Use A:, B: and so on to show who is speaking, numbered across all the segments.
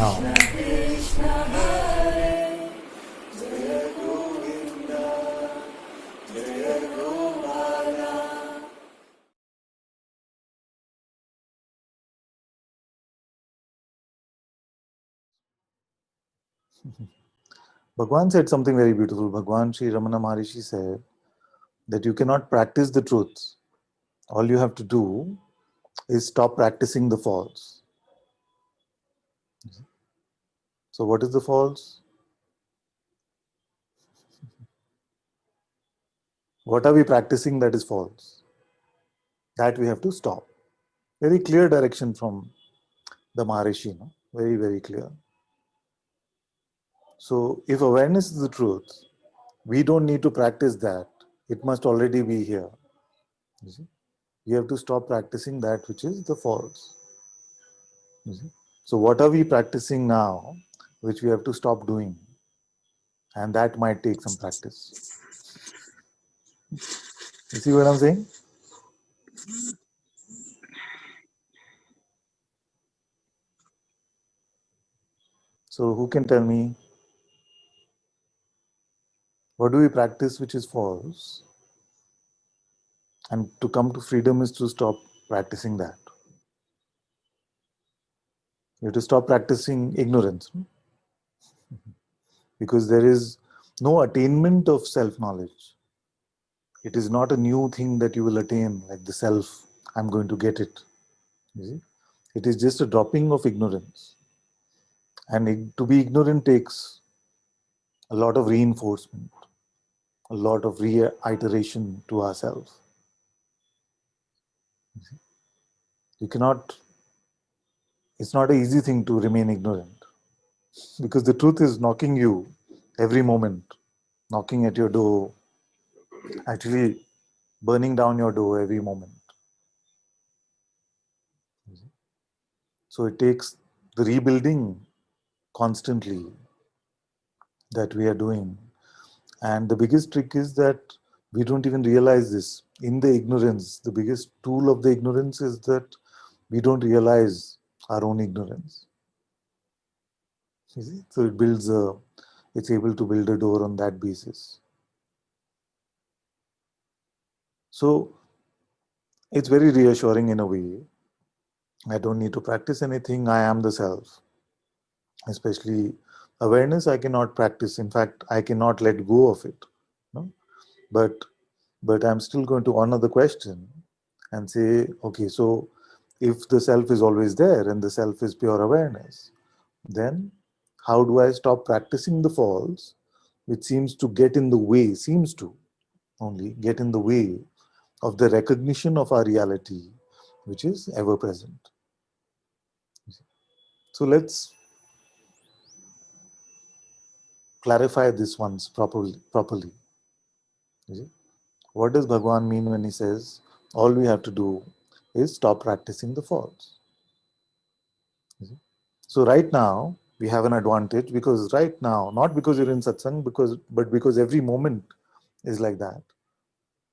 A: now. Bhagwan said something very beautiful. Bhagwan Sri Ramana Maharishi said that you cannot practice the truth. All you have to do is stop practicing the false. So what is the false? What are we practicing that is false? That we have to stop. Very clear direction from the Maharishi, no? Very, very clear. So if awareness is the truth, we don't need to practice that. It must already be here. You see? We have to stop practicing that which is the false. You see? So what are we practicing now, which we have to stop doing? And that might take some practice. You see what I'm saying? So who can tell me, what do we practice which is false? And to come to freedom is to stop practicing that. You have to stop practicing ignorance. Because there is no attainment of self-knowledge. It is not a new thing that you will attain, like the self, I'm going to get it. You see? It is just a dropping of ignorance. And to be ignorant takes a lot of reinforcement, a lot of reiteration to ourselves. You cannot, it's not an easy thing to remain ignorant. Because the truth is knocking you every moment, knocking at your door, actually burning down your door every moment. So it takes the rebuilding constantly that we are doing. And the biggest trick is that we don't even realize this. In the ignorance, the biggest tool of the ignorance is that we don't realize our own ignorance. You see? So it's able to build a door on that basis. So it's very reassuring in a way. I don't need to practice anything. I am the self. Especially awareness, I cannot practice. In fact, I cannot let go of it. No? But I'm still going to honor the question and say, okay, so if the self is always there and the self is pure awareness, then how do I stop practicing the false, which seems to get in the way, seems to only get in the way of the recognition of our reality, which is ever present. So let's clarify this once properly. You see? What does Bhagwan mean when he says, all we have to do is stop practicing the false? So right now, we have an advantage because right now, not because you're in satsang, but because every moment is like that.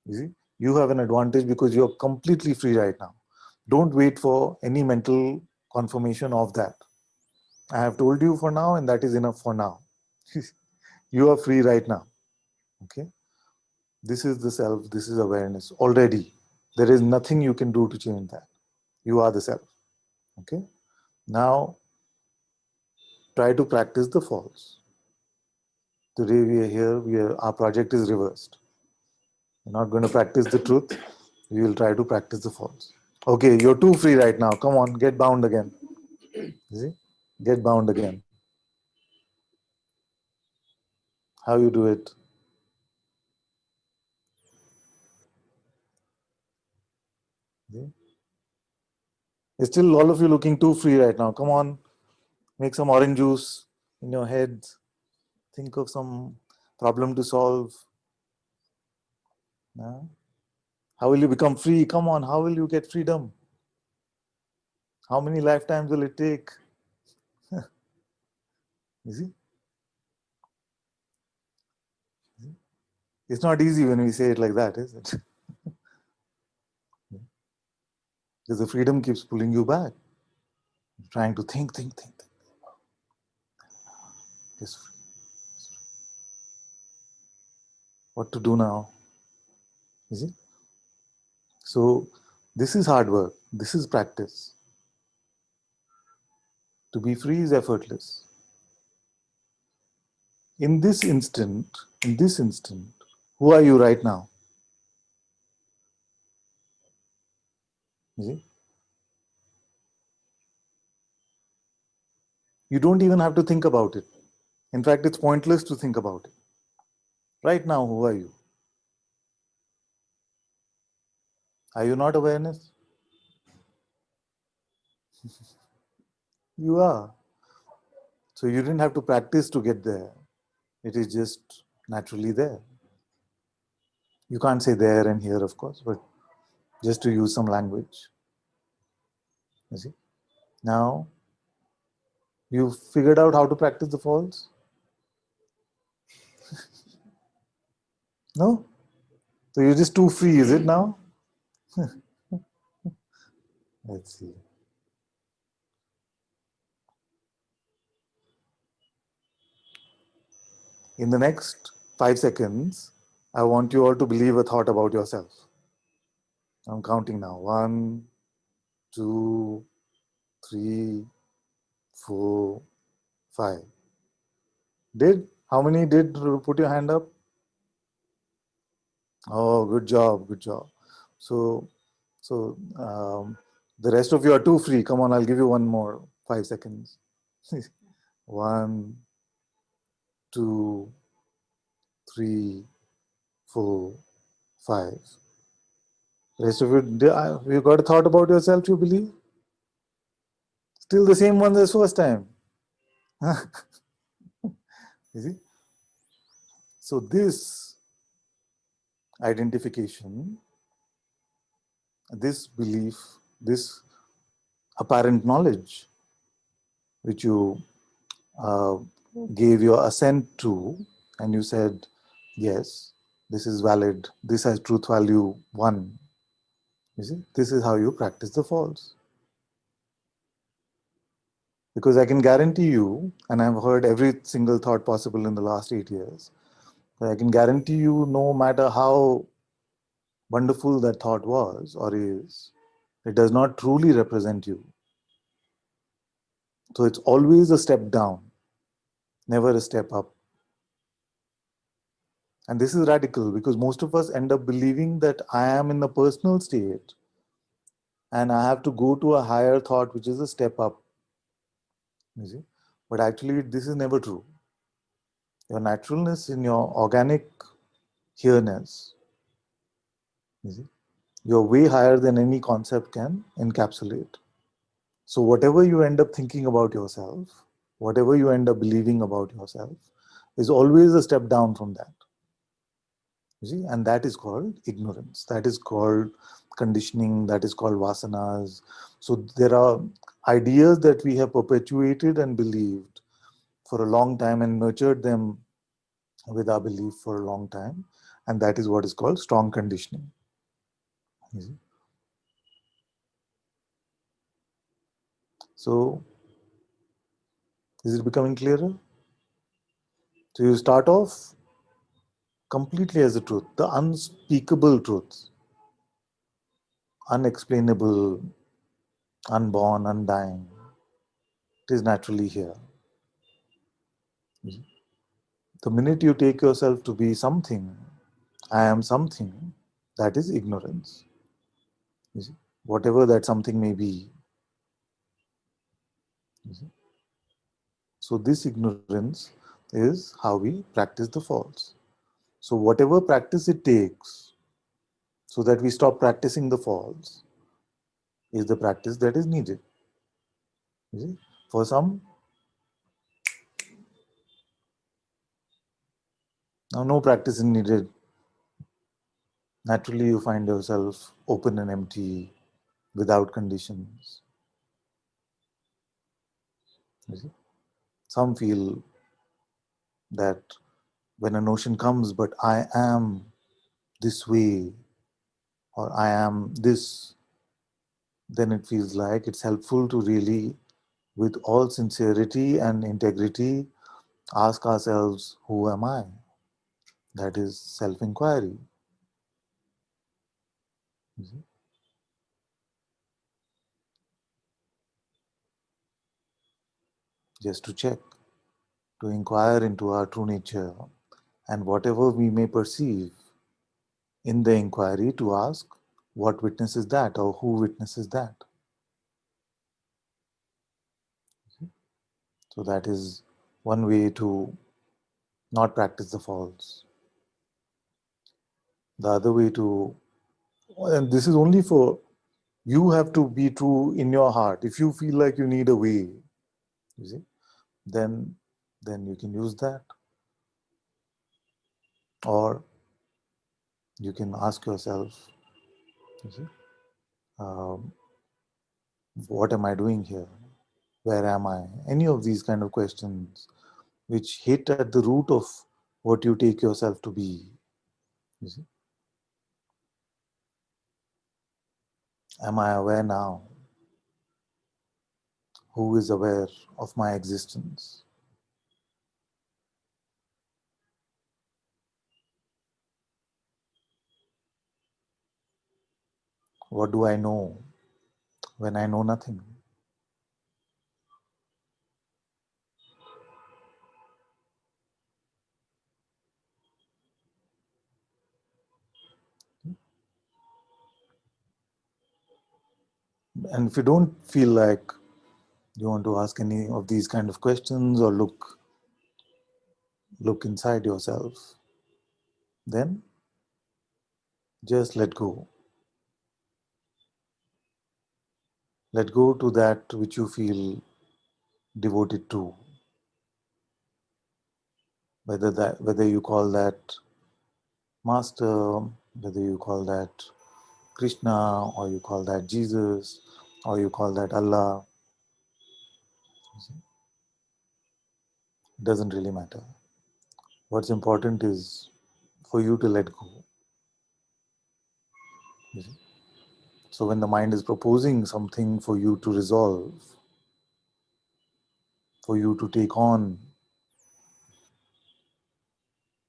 A: You see, you have an advantage because you're completely free right now. Don't wait for any mental confirmation of that. I have told you for now, and that is enough for now. You are free right now. Okay. This is the self, this is awareness already. There is nothing you can do to change that. You are the self. Okay. Now, try to practice the false. Today we are here, our project is reversed. We're not going to practice the truth, we will try to practice the false. Okay, you're too free right now. Come on, get bound again. You see? Get bound again. How you do it? See? Still all of you looking too free right now. Come on, make some orange juice in your head. Think of some problem to solve. Yeah? How will you become free? Come on, how will you get freedom? How many lifetimes will it take? You see? It's not easy when we say it like that, is it? Because the freedom keeps pulling you back. Trying to think. is free. What to do now? Is it? So this is hard work. This is practice. To be free is effortless. In this instant, in this instant, who are you right now? You see? You don't even have to think about it. In fact, it's pointless to think about it. Right now, who are you? Are you not awareness? You are. So you didn't have to practice to get there. It is just naturally there. You can't say there and here, of course, but just to use some language. You see? Now, you figured out how to practice the false? No? So you're just too free, is it now? Let's see. In the next 5 seconds, I want you all to believe a thought about yourself. I'm counting now. 1, 2, 3, 4, 5. Did? How many did put your hand up? Oh, good job, good job. So, the rest of you are too free. Come on, I'll give you one more 5 seconds. 1, 2, 3, 4, 5. Rest of you got a thought about yourself, you believe? Still the same one as first time. You see? So this identification, this belief, this apparent knowledge, which you uh, gave your assent to, and you said, yes, this is valid, this has truth value 1. You see, this is how you practice the false. Because I can guarantee you, and I've heard every single thought possible in the last 8 years, I can guarantee you, no matter how wonderful that thought was or is, it does not truly represent you. So it's always a step down, never a step up. And this is radical because most of us end up believing that I am in a personal state and I have to go to a higher thought, which is a step up. You see? But actually, this is never true. Your naturalness in your organic here-ness, you see, you're way higher than any concept can encapsulate. So whatever you end up thinking about yourself, whatever you end up believing about yourself, is always a step down from that. You see, and that is called ignorance. That is called conditioning. That is called vasanas. So there are ideas that we have perpetuated and believed for a long time and nurtured them with our belief for a long time, and that is what is called strong conditioning. You see? So, is it becoming clearer? So you start off completely as the truth, the unspeakable truth, unexplainable, unborn, undying. It is naturally here. The minute you take yourself to be something, I am something, that is ignorance. You see? Whatever that something may be. You see? So this ignorance is how we practice the false. So whatever practice it takes, so that we stop practicing the false, is the practice that is needed. You see? For some, now no practice is needed. Naturally, you find yourself open and empty, without conditions. You see? Some feel that when a notion comes, but I am this way, or I am this, then it feels like it's helpful to really, with all sincerity and integrity, Ask ourselves, who am I? That is self-inquiry. Just to check, to inquire into our true nature, and whatever we may perceive in the inquiry, to ask, what witnesses that, or who witnesses that? So that is one way to not practice the false. The other way to, and this is only for, you have to be true in your heart. If you feel like you need a way, you see, then you can use that. Or you can ask yourself, you see, um, what am I doing here? Where am I? Any of these kind of questions which hit at the root of what you take yourself to be. You see? Am I aware now? Who is aware of my existence? What do I know when I know nothing? And if you don't feel like you want to ask any of these kind of questions or look inside yourself, then just let go. Let go to that which you feel devoted to. Whether you call that master, whether you call that Krishna, or you call that Jesus, or you call that Allah, it doesn't really matter. What's important is for you to let go. You see? So when the mind is proposing something for you to resolve, for you to take on,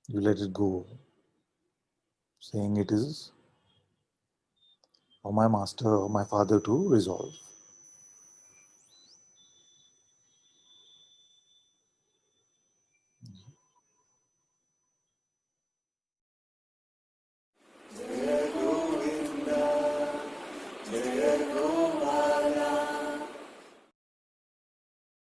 A: you let it go, saying it is for my master or my father to resolve.